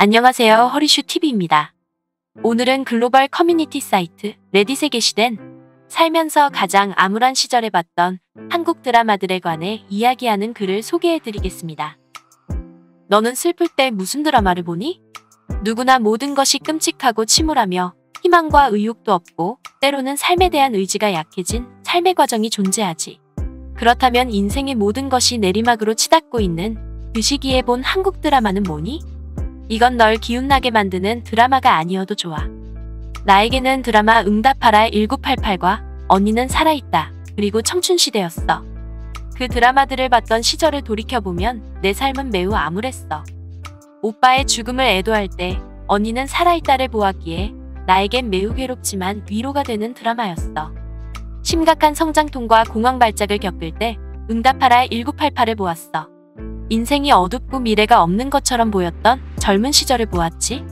안녕하세요. 허리슈TV입니다. 오늘은 글로벌 커뮤니티 사이트 레딧에 게시된 살면서 가장 암울한 시절에 봤던 한국 드라마들에 관해 이야기하는 글을 소개해드리겠습니다. 너는 슬플 때 무슨 드라마를 보니? 누구나 모든 것이 끔찍하고 침울하며 희망과 의욕도 없고 때로는 삶에 대한 의지가 약해진 삶의 과정이 존재하지. 그렇다면 인생의 모든 것이 내리막으로 치닫고 있는 그 시기에 본 한국 드라마는 뭐니? 이건 널 기운나게 만드는 드라마가 아니어도 좋아. 나에게는 드라마 응답하라 1988과 언니는 살아있다 그리고 청춘시대였어. 그 드라마들을 봤던 시절을 돌이켜보면 내 삶은 매우 암울했어. 오빠의 죽음을 애도할 때 언니는 살아있다를 보았기에 나에겐 매우 괴롭지만 위로가 되는 드라마였어. 심각한 성장통과 공황 발작을 겪을 때 응답하라 1988을 보았어. 인생이 어둡고 미래가 없는 것처럼 보였던 젊은 시절을 보았지.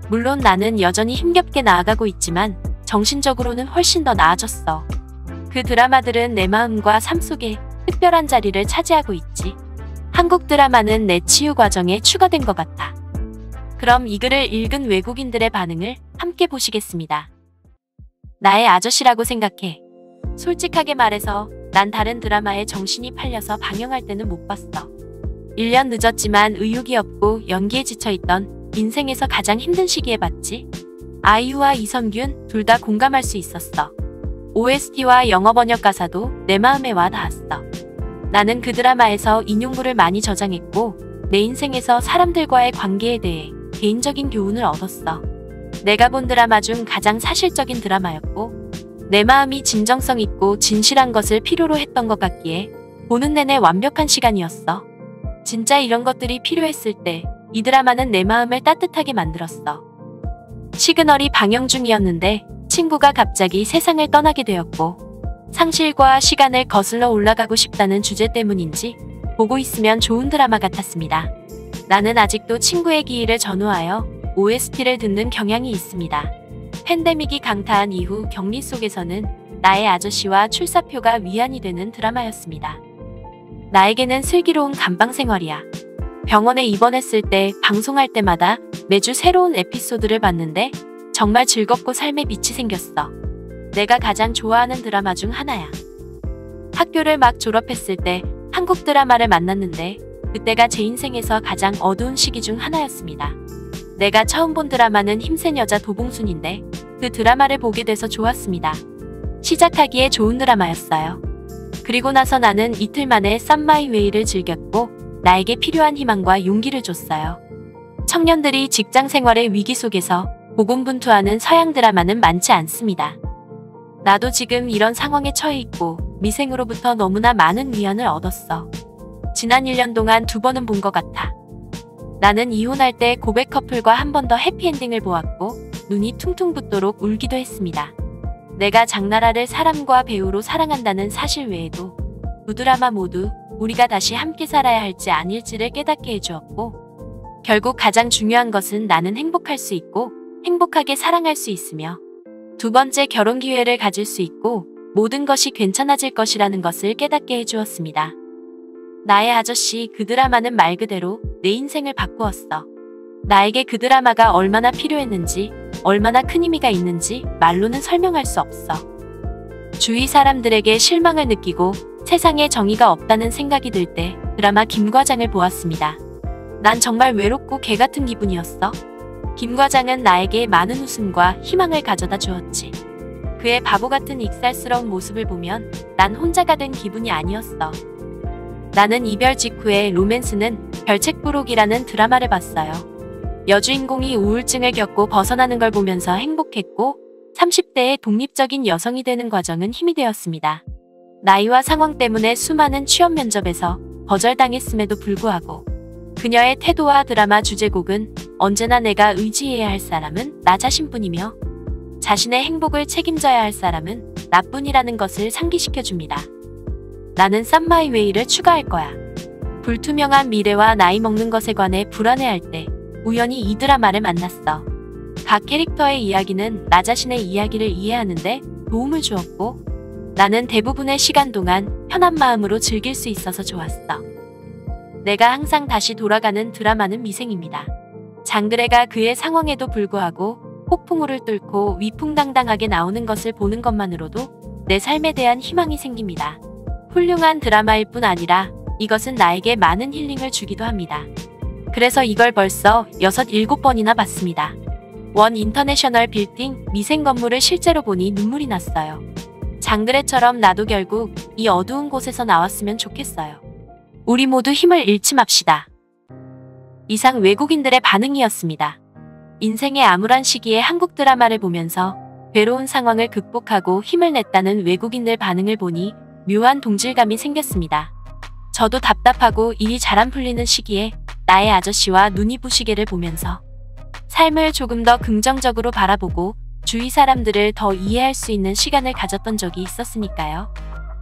물론 나는 여전히 힘겹게 나아가고 있지만 정신적으로는 훨씬 더 나아졌어. 그 드라마들은 내 마음과 삶 속에 특별한 자리를 차지하고 있지. 한국 드라마는 내 치유 과정에 추가된 것 같아. 그럼 이 글을 읽은 외국인들의 반응을 함께 보시겠습니다. 나의 아저씨라고 생각해. 솔직하게 말해서 난 다른 드라마에 정신이 팔려서 방영할 때는 못 봤어. 1년 늦었지만 의욕이 없고 연기에 지쳐있던 인생에서 가장 힘든 시기에 봤지. 아이유와 이성균 둘 다 공감할 수 있었어. OST와 영어 번역 가사도 내 마음에 와 닿았어. 나는 그 드라마에서 인용구를 많이 저장했고 내 인생에서 사람들과의 관계에 대해 개인적인 교훈을 얻었어. 내가 본 드라마 중 가장 사실적인 드라마였고 내 마음이 진정성 있고 진실한 것을 필요로 했던 것 같기에 보는 내내 완벽한 시간이었어. 진짜 이런 것들이 필요했을 때 이 드라마는 내 마음을 따뜻하게 만들었어. 시그널이 방영 중이었는데 친구가 갑자기 세상을 떠나게 되었고 상실과 시간을 거슬러 올라가고 싶다는 주제 때문인지 보고 있으면 좋은 드라마 같았습니다. 나는 아직도 친구의 기일을 전후하여 OST를 듣는 경향이 있습니다. 팬데믹이 강타한 이후 격리 속에서는 나의 아저씨와 출사표가 위안이 되는 드라마였습니다. 나에게는 슬기로운 감방 생활이야. 병원에 입원했을 때 방송할 때마다 매주 새로운 에피소드를 봤는데 정말 즐겁고 삶에 빛이 생겼어. 내가 가장 좋아하는 드라마 중 하나야. 학교를 막 졸업했을 때 한국 드라마를 만났는데 그때가 제 인생에서 가장 어두운 시기 중 하나였습니다. 내가 처음 본 드라마는 힘센 여자 도봉순인데 그 드라마를 보게 돼서 좋았습니다. 시작하기에 좋은 드라마였어요. 그리고 나서 나는 이틀 만에 썸 마이 웨이를 즐겼고 나에게 필요한 희망과 용기를 줬어요. 청년들이 직장 생활의 위기 속에서 고군분투하는 서양 드라마는 많지 않습니다. 나도 지금 이런 상황에 처해 있고 미생으로부터 너무나 많은 위안을 얻었어. 지난 1년 동안 2번은 본 것 같아. 나는 이혼할 때 고백 커플과 한 번 더 해피엔딩을 보았고 눈이 퉁퉁 붓도록 울기도 했습니다. 내가 장나라를 사람과 배우로 사랑한다는 사실 외에도 두 드라마 모두 우리가 다시 함께 살아야 할지 아닐지를 깨닫게 해주었고 결국 가장 중요한 것은 나는 행복할 수 있고 행복하게 사랑할 수 있으며 두 번째 결혼 기회를 가질 수 있고 모든 것이 괜찮아질 것이라는 것을 깨닫게 해주었습니다. 나의 아저씨 그 드라마는 말 그대로 내 인생을 바꾸었어. 나에게 그 드라마가 얼마나 필요했는지 얼마나 큰 의미가 있는지 말로는 설명할 수 없어. 주위 사람들에게 실망을 느끼고 세상에 정의가 없다는 생각이 들 때 드라마 김과장을 보았습니다. 난 정말 외롭고 개같은 기분이었어. 김과장은 나에게 많은 웃음과 희망을 가져다 주었지. 그의 바보같은 익살스러운 모습을 보면 난 혼자가 된 기분이 아니었어. 나는 이별 직후에 로맨스는 별책부록이라는 드라마를 봤어요. 여주인공이 우울증을 겪고 벗어나는 걸 보면서 행복했고 30대의 독립적인 여성이 되는 과정은 힘이 되었습니다. 나이와 상황 때문에 수많은 취업 면접에서 거절당했음에도 불구하고 그녀의 태도와 드라마 주제곡은 언제나 내가 의지해야 할 사람은 나 자신뿐이며 자신의 행복을 책임져야 할 사람은 나뿐이라는 것을 상기시켜줍니다. 나는 썸 마이 웨이를 추가할 거야. 불투명한 미래와 나이 먹는 것에 관해 불안해할 때 우연히 이 드라마를 만났어. 각 캐릭터의 이야기는 나 자신의 이야기를 이해하는데 도움을 주었고 나는 대부분의 시간 동안 편한 마음으로 즐길 수 있어서 좋았어. 내가 항상 다시 돌아가는 드라마는 미생입니다. 장그래가 그의 상황에도 불구하고 폭풍우를 뚫고 위풍당당하게 나오는 것을 보는 것만으로도 내 삶에 대한 희망이 생깁니다. 훌륭한 드라마일 뿐 아니라 이것은 나에게 많은 힐링을 주기도 합니다. 그래서 이걸 벌써 6, 7번이나 봤습니다. 원 인터내셔널 빌딩 미생 건물을 실제로 보니 눈물이 났어요. 장그래처럼 나도 결국 이 어두운 곳에서 나왔으면 좋겠어요. 우리 모두 힘을 잃지 맙시다. 이상 외국인들의 반응이었습니다. 인생의 암울한 시기에 한국 드라마를 보면서 괴로운 상황을 극복하고 힘을 냈다는 외국인들 반응을 보니 묘한 동질감이 생겼습니다. 저도 답답하고 일이 잘 안 풀리는 시기에 나의 아저씨와 눈이 부시게를 보면서 삶을 조금 더 긍정적으로 바라보고 주위 사람들을 더 이해할 수 있는 시간을 가졌던 적이 있었으니까요.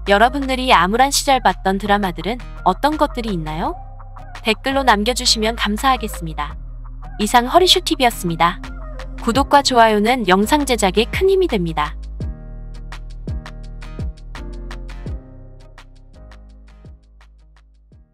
여러분들이 암울한 시절 봤던 드라마들은 어떤 것들이 있나요? 댓글로 남겨주시면 감사하겠습니다. 이상 허리슈TV였습니다. 구독과 좋아요는 영상 제작에 큰 힘이 됩니다.